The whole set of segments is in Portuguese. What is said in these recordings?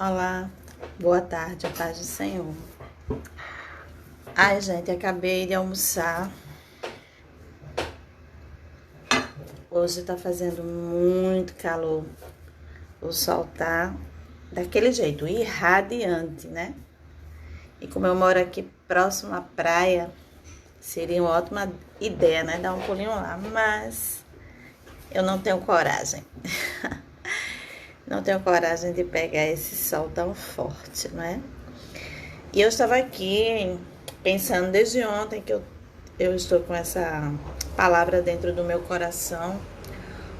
Olá, boa tarde, a paz do Senhor. Ai, gente, acabei de almoçar. Hoje tá fazendo muito calor. O sol tá daquele jeito, irradiante, né? E como eu moro aqui próximo à praia, seria uma ótima ideia, né? Dar um pulinho lá, mas eu não tenho coragem. Não tenho coragem de pegar esse sol tão forte, né? E eu estava aqui pensando desde ontem que eu estou com essa palavra dentro do meu coração.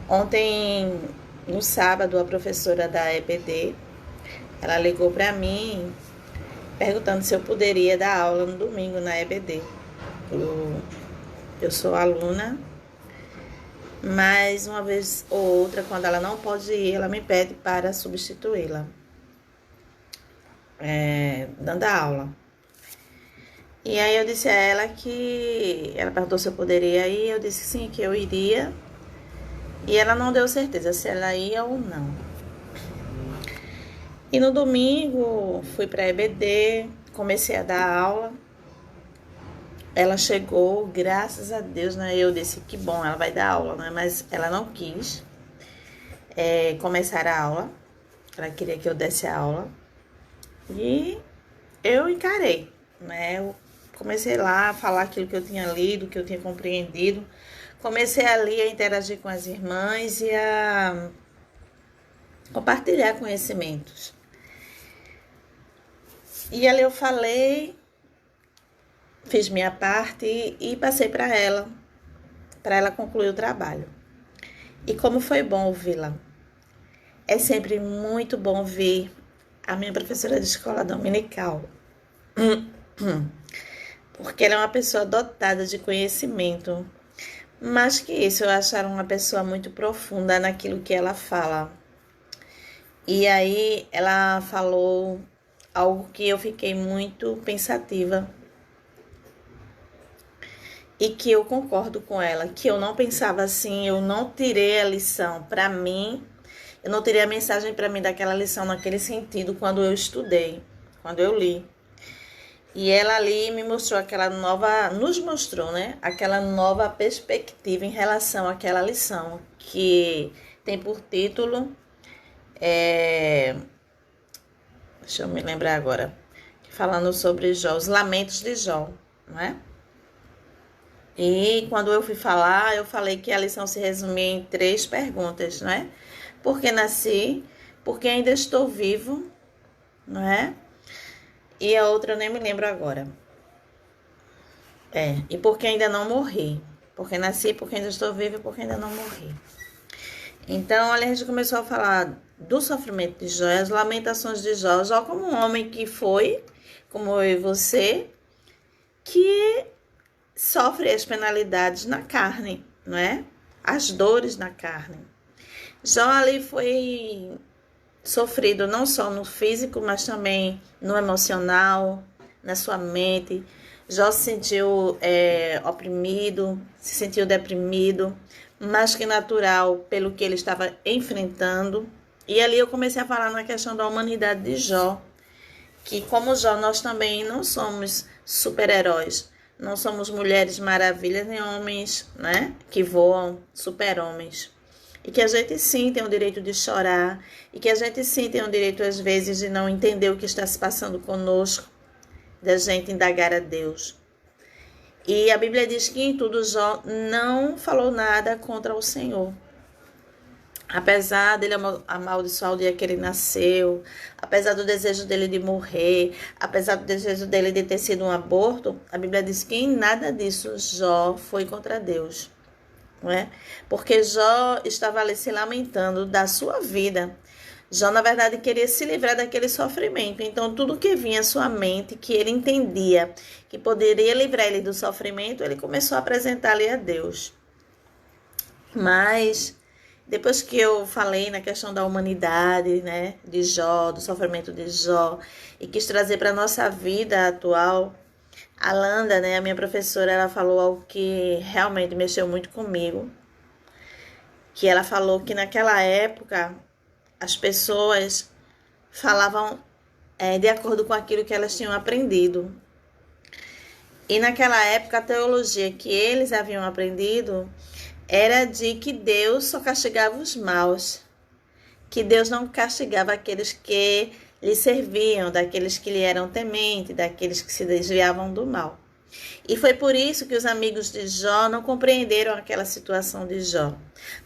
Ontem, no sábado, a professora da EBD, ela ligou para mim perguntando se eu poderia dar aula no domingo na EBD. Eu sou aluna, mas uma vez ou outra, quando ela não pode ir, ela me pede para substituí-la, dando a aula. E aí eu disse a ela que... Ela perguntou se eu poderia ir, eu disse sim, que eu iria. E ela não deu certeza se ela ia ou não. E no domingo fui para a EBD, comecei a dar aula. Ela chegou, graças a Deus, né? Eu disse que bom, ela vai dar aula, né? Mas ela não quis começar a aula. Ela queria que eu desse a aula. E eu encarei, né? Eu comecei lá a falar aquilo que eu tinha lido, que eu tinha compreendido. Comecei ali a interagir com as irmãs e a compartilhar conhecimentos. E ali eu falei, fiz minha parte e passei para ela concluir o trabalho. E como foi bom ouvi-la. É sempre muito bom ouvir a minha professora de escola dominical, porque ela é uma pessoa dotada de conhecimento. Mais que isso, eu acho ela uma pessoa muito profunda naquilo que ela fala. E aí ela falou algo que eu fiquei muito pensativa e que eu concordo com ela, que eu não pensava assim, eu não tirei a lição para mim, eu não tirei a mensagem para mim daquela lição naquele sentido quando eu estudei, quando eu li. E ela ali me mostrou nos mostrou, né? Aquela nova perspectiva em relação àquela lição, que tem por título, deixa eu me lembrar agora, falando sobre Jó, os lamentos de Jó, não é? E quando eu fui falar, eu falei que a lição se resumia em 3 perguntas, não é? Por que nasci? Por que ainda estou vivo? Não é? E a outra eu nem me lembro agora. E por que ainda não morri? Porque nasci, porque ainda estou vivo e porque ainda não morri. Então, olha, a gente começou a falar do sofrimento de Jó, as lamentações de Jó. Jó como um homem que foi, como eu e você, que sofre as penalidades na carne, não é? As dores na carne. Jó ali foi sofrido não só no físico, mas também no emocional, na sua mente. Jó se sentiu oprimido, se sentiu deprimido, mais que natural pelo que ele estava enfrentando. E ali eu comecei a falar na questão da humanidade de Jó, que como Jó nós também não somos super-heróis, não somos mulheres maravilhas nem homens, né, que voam, super-homens. E que a gente sim tem o direito de chorar, e que a gente sim tem o direito às vezes de não entender o que está se passando conosco, da gente indagar a Deus. E a Bíblia diz que em tudo Jó não falou nada contra o Senhor. Apesar dele amaldiçoar o dia que ele nasceu, apesar do desejo dele de morrer, apesar do desejo dele de ter sido um aborto, a Bíblia diz que em nada disso Jó foi contra Deus. Não é? Porque Jó estava ali se lamentando da sua vida. Jó, na verdade, queria se livrar daquele sofrimento. Então, tudo que vinha à sua mente, que ele entendia que poderia livrar ele do sofrimento, ele começou a apresentar ali a Deus. Mas depois que eu falei na questão da humanidade, né, de Jó, do sofrimento de Jó, e quis trazer para a nossa vida atual, a Landa, né, a minha professora, ela falou algo que realmente mexeu muito comigo. Que ela falou que naquela época as pessoas falavam de acordo com aquilo que elas tinham aprendido. E naquela época, a teologia que eles haviam aprendido era de que Deus só castigava os maus, que Deus não castigava aqueles que lhe serviam, daqueles que lhe eram tementes, daqueles que se desviavam do mal. E foi por isso que os amigos de Jó não compreenderam aquela situação de Jó.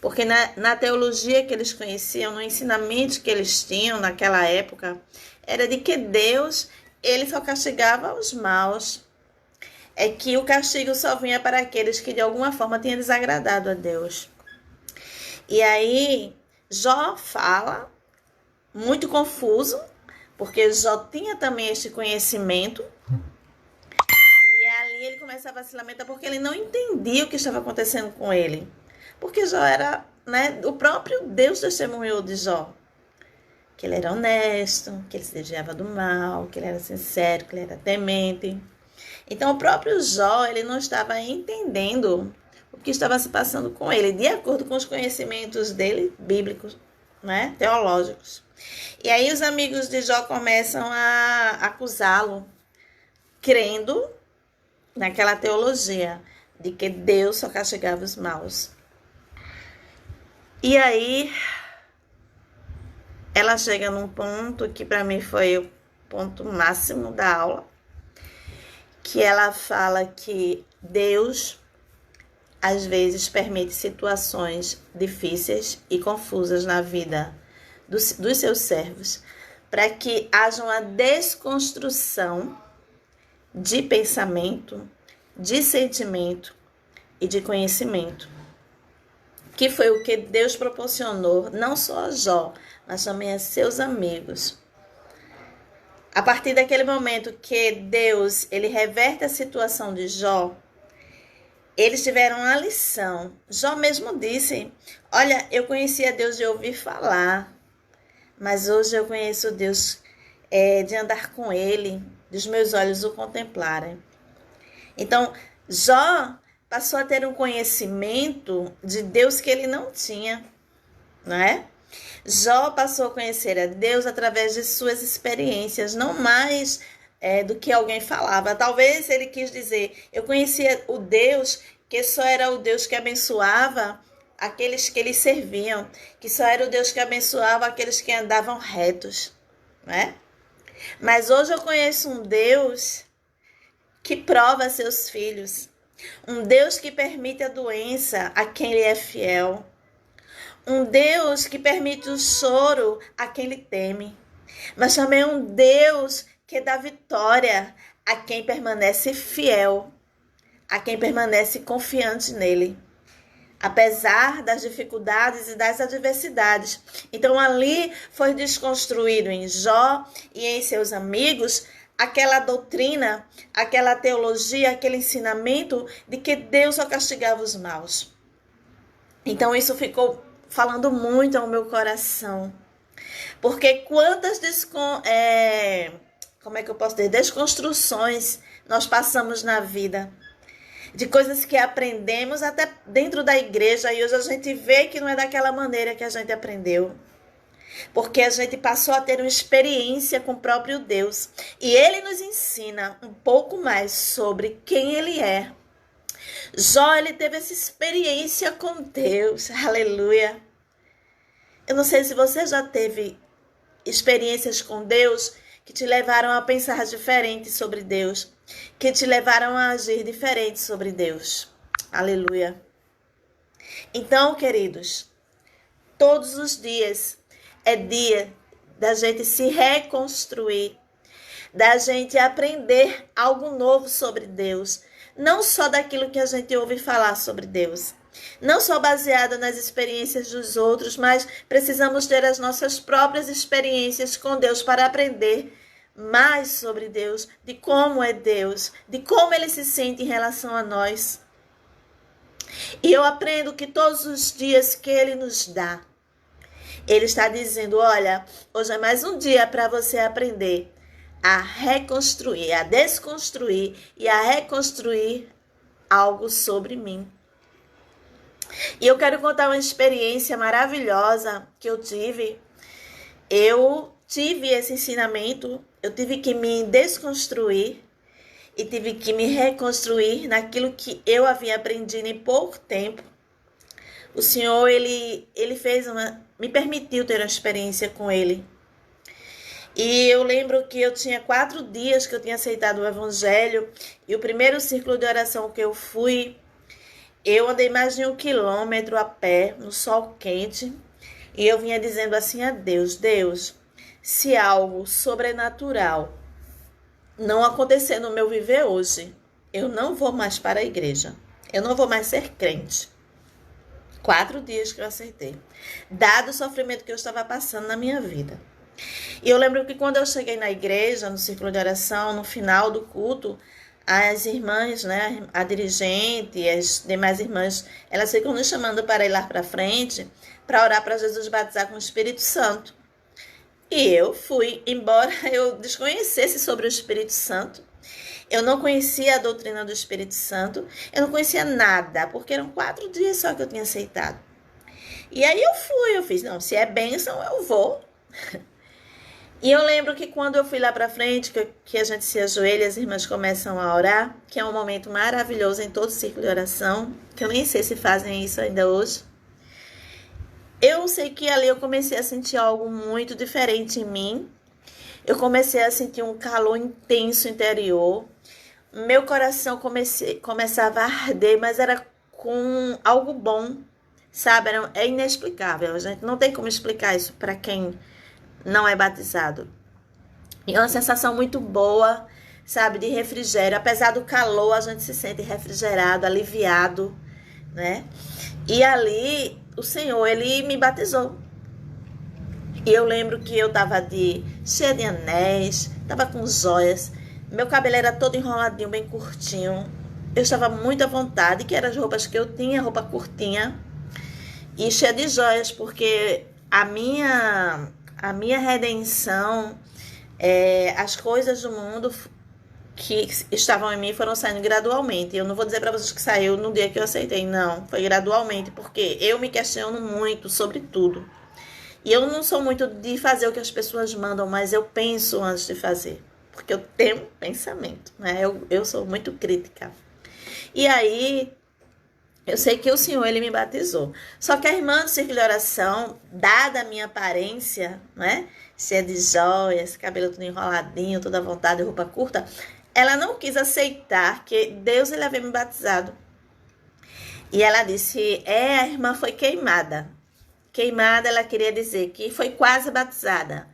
Porque na teologia que eles conheciam, no ensinamento que eles tinham naquela época, era de que Deus, ele só castigava os maus. É que o castigo só vinha para aqueles que de alguma forma tinham desagradado a Deus. E aí, Jó fala, muito confuso, porque Jó tinha também este conhecimento. E ali ele começava a se lamentar porque ele não entendia o que estava acontecendo com ele. Porque Jó era, o próprio Deus testemunhou de Jó. Que ele era honesto, que ele se desviava do mal, que ele era sincero, que ele era temente. Então, o próprio Jó, ele não estava entendendo o que estava se passando com ele, de acordo com os conhecimentos dele, bíblicos, teológicos. E aí, os amigos de Jó começam a acusá-lo, crendo naquela teologia de que Deus só castigava os maus. E aí, ela chega num ponto que para mim foi o ponto máximo da aula, que ela fala que Deus, às vezes, permite situações difíceis e confusas na vida dos seus servos, para que haja uma desconstrução de pensamento, de sentimento e de conhecimento, que foi o que Deus proporcionou, não só a Jó, mas também a seus amigos. A partir daquele momento que Deus, ele reverte a situação de Jó, eles tiveram uma lição. Jó mesmo disse, olha, eu conhecia Deus de ouvir falar, mas hoje eu conheço Deus de andar com ele, dos meus olhos o contemplarem. Então, Jó passou a ter um conhecimento de Deus que ele não tinha, não é? Jó passou a conhecer a Deus através de suas experiências, não mais do que alguém falava. Talvez ele quis dizer, eu conhecia o Deus que só era o Deus que abençoava aqueles que lhe serviam, que só era o Deus que abençoava aqueles que andavam retos, né? Mas hoje eu conheço um Deus que prova seus filhos, um Deus que permite a doença a quem lhe é fiel, um Deus que permite o choro a quem lhe teme, mas também um Deus que dá vitória a quem permanece fiel, a quem permanece confiante nele, apesar das dificuldades e das adversidades. Então ali foi desconstruído em Jó e em seus amigos aquela doutrina, aquela teologia, aquele ensinamento de que Deus só castigava os maus. Então isso ficou falando muito ao meu coração. Porque quantas desconstruções nós passamos na vida. De coisas que aprendemos até dentro da igreja e hoje a gente vê que não é daquela maneira que a gente aprendeu. Porque a gente passou a ter uma experiência com o próprio Deus. E ele nos ensina um pouco mais sobre quem ele é. Jó, ele teve essa experiência com Deus. Aleluia. Eu não sei se você já teve experiências com Deus que te levaram a pensar diferente sobre Deus, que te levaram a agir diferente sobre Deus. Aleluia. Então, queridos, todos os dias é dia da gente se reconstruir, da gente aprender algo novo sobre Deus, não só daquilo que a gente ouve falar sobre Deus, não só baseado nas experiências dos outros, mas precisamos ter as nossas próprias experiências com Deus para aprender mais sobre Deus, de como é Deus, de como ele se sente em relação a nós. E eu aprendo que todos os dias que ele nos dá, ele está dizendo, olha, hoje é mais um dia para você aprender a reconstruir, a desconstruir e a reconstruir algo sobre mim. E eu quero contar uma experiência maravilhosa que eu tive. Eu tive esse ensinamento, eu tive que me desconstruir e tive que me reconstruir naquilo que eu havia aprendido em pouco tempo. O Senhor, ele me permitiu ter uma experiência com Ele. E eu lembro que eu tinha 4 dias que eu tinha aceitado o Evangelho, e o primeiro círculo de oração que eu fui, eu andei mais de 1 quilômetro a pé, no sol quente, e eu vinha dizendo assim a Deus: Deus, se algo sobrenatural não acontecer no meu viver hoje, eu não vou mais para a igreja, eu não vou mais ser crente. 4 dias que eu aceitei, dado o sofrimento que eu estava passando na minha vida. E eu lembro que quando eu cheguei na igreja, no círculo de oração, no final do culto, as irmãs, né, a dirigente e as demais irmãs, elas ficam nos chamando para ir lá para frente, para orar para Jesus batizar com o Espírito Santo. E eu fui, embora eu desconhecesse sobre o Espírito Santo, eu não conhecia a doutrina do Espírito Santo, eu não conhecia nada, porque eram 4 dias só que eu tinha aceitado. E aí eu fiz, não, se é bênção, eu vou. E eu lembro que quando eu fui lá pra frente, que a gente se ajoelha, as irmãs começam a orar, que é um momento maravilhoso em todo o círculo de oração, que eu nem sei se fazem isso ainda hoje. Eu sei que ali eu comecei a sentir algo muito diferente em mim. Eu comecei a sentir um calor intenso interior. Meu coração começava a arder, mas era com algo bom, sabe? É inexplicável. A gente não tem como explicar isso para quem não é batizado. E é uma sensação muito boa, sabe, de refrigério. Apesar do calor, a gente se sente refrigerado, aliviado, né? E ali, o Senhor, Ele me batizou. E eu lembro que eu tava cheia de anéis, tava com joias, meu cabelo era todo enroladinho, bem curtinho. Eu estava muito à vontade, que eram as roupas que eu tinha, roupa curtinha e cheia de joias, porque a minha redenção, as coisas do mundo que estavam em mim foram saindo gradualmente. Eu não vou dizer para vocês que saiu no dia que eu aceitei, não. Foi gradualmente, porque eu me questiono muito sobre tudo. E eu não sou muito de fazer o que as pessoas mandam, mas eu penso antes de fazer. Porque eu tenho pensamento, né? Eu sou muito crítica. E aí, eu sei que o Senhor, Ele me batizou. Só que a irmã do círculo de oração, dada a minha aparência, né? Cheia de joias, cabelo tudo enroladinho, toda à vontade, roupa curta, ela não quis aceitar que Deus, Ele havia me batizado. E ela disse, a irmã foi queimada. Queimada, ela queria dizer que foi quase batizada.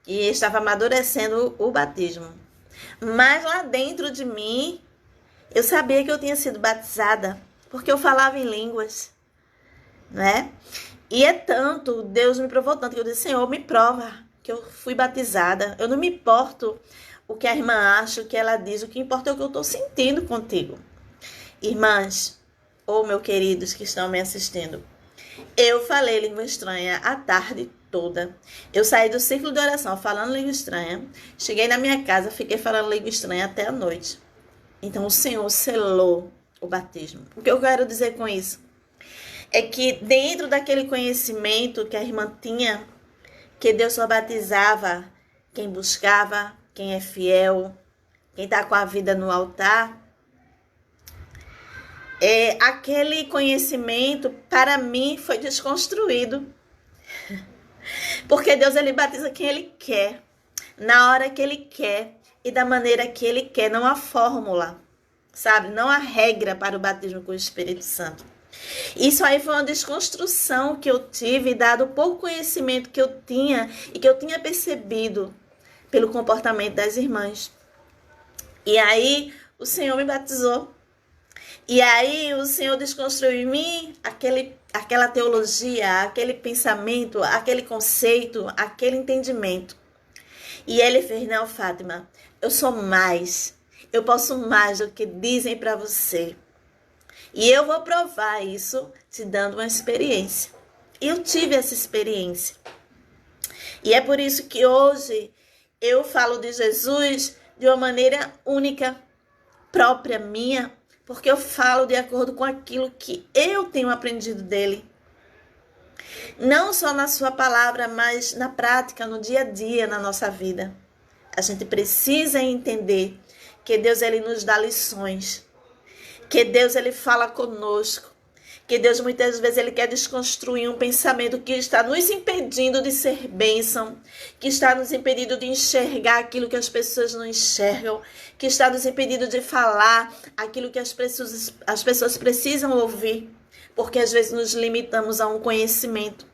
E estava amadurecendo o batismo. Mas lá dentro de mim, eu sabia que eu tinha sido batizada, porque eu falava em línguas, né? E é tanto, Deus me provou tanto, que eu disse, Senhor, me prova que eu fui batizada. Eu não me importo o que a irmã acha, o que ela diz, o que importa é o que eu estou sentindo contigo. Irmãs, ou meus queridos que estão me assistindo, eu falei língua estranha a tarde toda. Eu saí do círculo de oração falando língua estranha, cheguei na minha casa, fiquei falando língua estranha até a noite. Então o Senhor selou o batismo. O que eu quero dizer com isso é que dentro daquele conhecimento que a irmã tinha, que Deus só batizava quem buscava, quem é fiel, quem está com a vida no altar, aquele conhecimento para mim foi desconstruído. Porque Deus, Ele batiza quem Ele quer, na hora que Ele quer e da maneira que Ele quer. Não há fórmula, sabe? Não há regra para o batismo com o Espírito Santo. Isso aí foi uma desconstrução que eu tive, dado o pouco conhecimento que eu tinha e que eu tinha percebido pelo comportamento das irmãs. E aí o Senhor me batizou. E aí o Senhor desconstruiu em mim aquela teologia, aquele pensamento, aquele conceito, aquele entendimento. E Ele fez, não, Fátima, eu sou mais, eu posso mais do que dizem para você. E eu vou provar isso te dando uma experiência. E eu tive essa experiência. E é por isso que hoje eu falo de Jesus de uma maneira única, própria minha, porque eu falo de acordo com aquilo que eu tenho aprendido dele. Não só na sua palavra, mas na prática, no dia a dia, na nossa vida. A gente precisa entender que Deus ele nos dá lições, que Deus ele fala conosco, que Deus muitas vezes ele quer desconstruir um pensamento que está nos impedindo de ser bênção, que está nos impedindo de enxergar aquilo que as pessoas não enxergam, que está nos impedindo de falar aquilo que as pessoas precisam ouvir, porque às vezes nos limitamos a um conhecimento.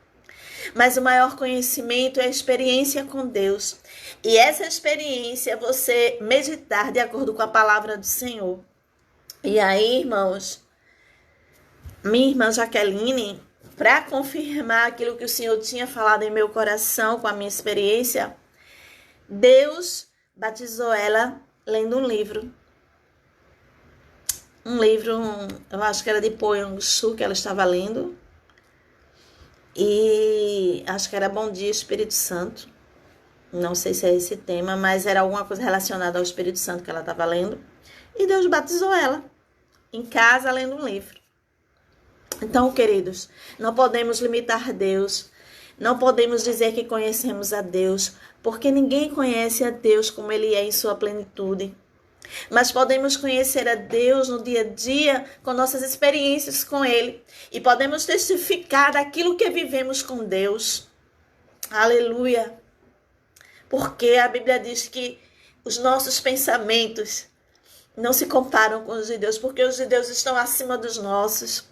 Mas o maior conhecimento é a experiência com Deus. E essa experiência é você meditar de acordo com a palavra do Senhor. E aí, irmãos, minha irmã Jaqueline, para confirmar aquilo que o Senhor tinha falado em meu coração com a minha experiência, Deus batizou ela lendo um livro. Um livro, eu acho que era de Poyang-Soo que ela estava lendo. E acho que era Bom Dia Espírito Santo. Não sei se é esse tema, mas era alguma coisa relacionada ao Espírito Santo que ela estava lendo. E Deus batizou ela em casa lendo um livro. Então, queridos, não podemos limitar Deus, não podemos dizer que conhecemos a Deus, porque ninguém conhece a Deus como Ele é em sua plenitude. Mas podemos conhecer a Deus no dia a dia com nossas experiências com Ele. E podemos testificar daquilo que vivemos com Deus. Aleluia! Porque a Bíblia diz que os nossos pensamentos não se comparam com os de Deus, porque os de Deus estão acima dos nossos.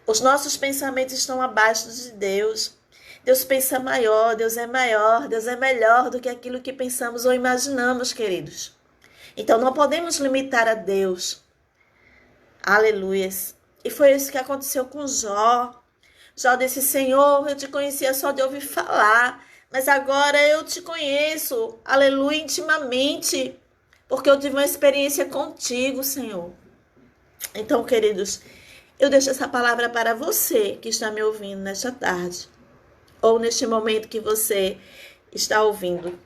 Os nossos pensamentos estão abaixo de Deus. Deus pensa maior, Deus é maior, Deus é melhor do que aquilo que pensamos ou imaginamos, queridos. Então não podemos limitar a Deus. Aleluias. E foi isso que aconteceu com Jó. Jó disse, Senhor, eu te conhecia só de ouvir falar, mas agora eu te conheço, aleluia, intimamente, porque eu tive uma experiência contigo, Senhor. Então, queridos, eu deixo essa palavra para você que está me ouvindo nesta tarde, ou neste momento que você está ouvindo.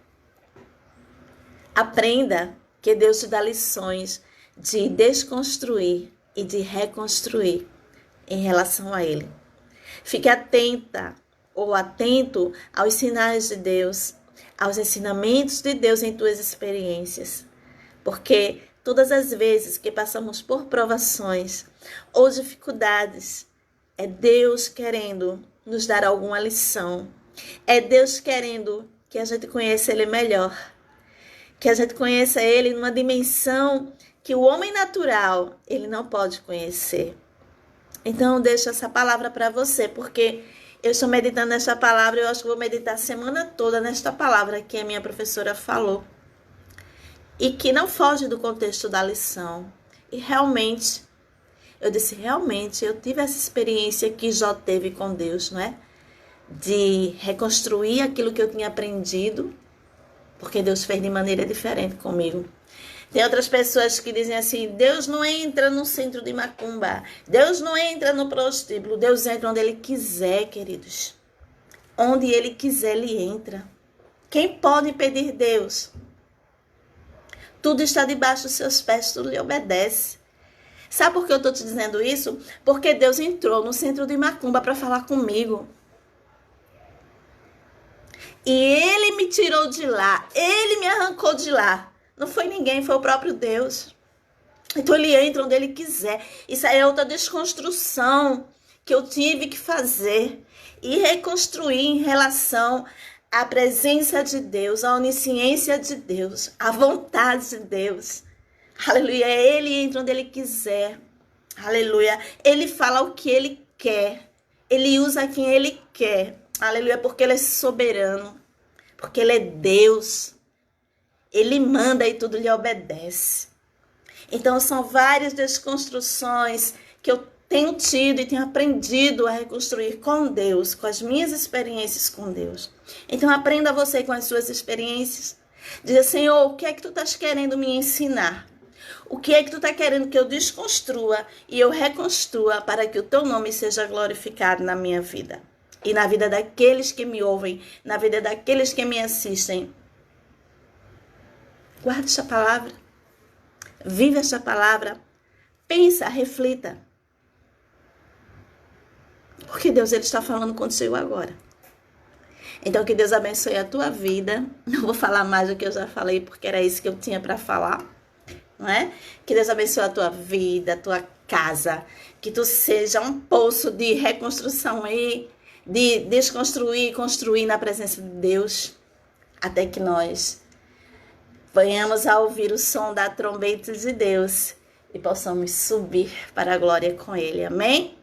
Aprenda que Deus te dá lições de desconstruir e de reconstruir em relação a Ele. Fique atenta ou atento aos sinais de Deus, aos ensinamentos de Deus em tuas experiências. Porque todas as vezes que passamos por provações ou dificuldades, é Deus querendo nos dar alguma lição. É Deus querendo que a gente conheça Ele melhor. Que a gente conheça Ele numa dimensão que o homem natural, ele não pode conhecer. Então, eu deixo essa palavra para você, porque eu estou meditando nesta palavra, eu acho que vou meditar a semana toda nesta palavra que a minha professora falou. E que não foge do contexto da lição. E realmente, eu disse, realmente, eu tive essa experiência que Jó teve com Deus, não é? De reconstruir aquilo que eu tinha aprendido, porque Deus fez de maneira diferente comigo. Tem outras pessoas que dizem assim, Deus não entra no centro de macumba, Deus não entra no prostíbulo, Deus entra onde Ele quiser, queridos. Onde Ele quiser, Ele entra. Quem pode impedir Deus? Tudo está debaixo dos seus pés, tudo lhe obedece. Sabe por que eu estou te dizendo isso? Porque Deus entrou no centro de macumba para falar comigo. E Ele me tirou de lá, Ele me arrancou de lá. Não foi ninguém, foi o próprio Deus. Então Ele entra onde Ele quiser. Isso aí é outra desconstrução que eu tive que fazer e reconstruir em relação à presença de Deus, à onisciência de Deus, à vontade de Deus. Aleluia, Ele entra onde Ele quiser. Aleluia, Ele fala o que Ele quer. Ele usa quem Ele quer. Aleluia, porque Ele é soberano, porque Ele é Deus. Ele manda e tudo lhe obedece. Então são várias desconstruções que eu tenho tido e tenho aprendido a reconstruir com Deus, com as minhas experiências com Deus. Então aprenda você com as suas experiências. Diga, Senhor, o que é que tu estás querendo me ensinar? O que é que tu está querendo que eu desconstrua e eu reconstrua para que o teu nome seja glorificado na minha vida? E na vida daqueles que me ouvem, na vida daqueles que me assistem. Guarde esta palavra. Viva esta palavra. Pensa, reflita. Porque Deus, ele está falando contigo agora. Então, que Deus abençoe a tua vida. Não vou falar mais do que eu já falei, porque era isso que eu tinha para falar, não é? Que Deus abençoe a tua vida, a tua casa. Que tu seja um poço de reconstrução aí, de desconstruir e construir na presença de Deus, até que nós venhamos a ouvir o som da trombeta de Deus e possamos subir para a glória com Ele. Amém?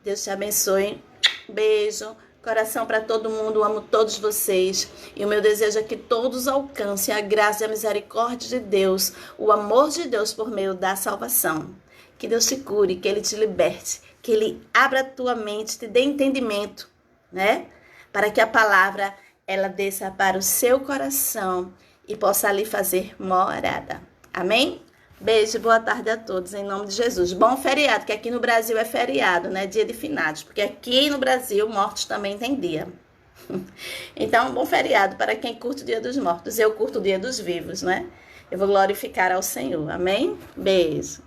Deus te abençoe. Beijo. Coração para todo mundo, amo todos vocês. E o meu desejo é que todos alcancem a graça e a misericórdia de Deus, o amor de Deus por meio da salvação. Que Deus te cure, que Ele te liberte, que Ele abra a tua mente, te dê entendimento, né? Para que a palavra, ela desça para o seu coração e possa ali fazer morada. Amém? Beijo, boa tarde a todos, em nome de Jesus. Bom feriado, que aqui no Brasil é feriado, né? Dia de finados, porque aqui no Brasil, mortos também tem dia. Então, bom feriado para quem curte o dia dos mortos. Eu curto o dia dos vivos, né? Eu vou glorificar ao Senhor, amém? Beijo.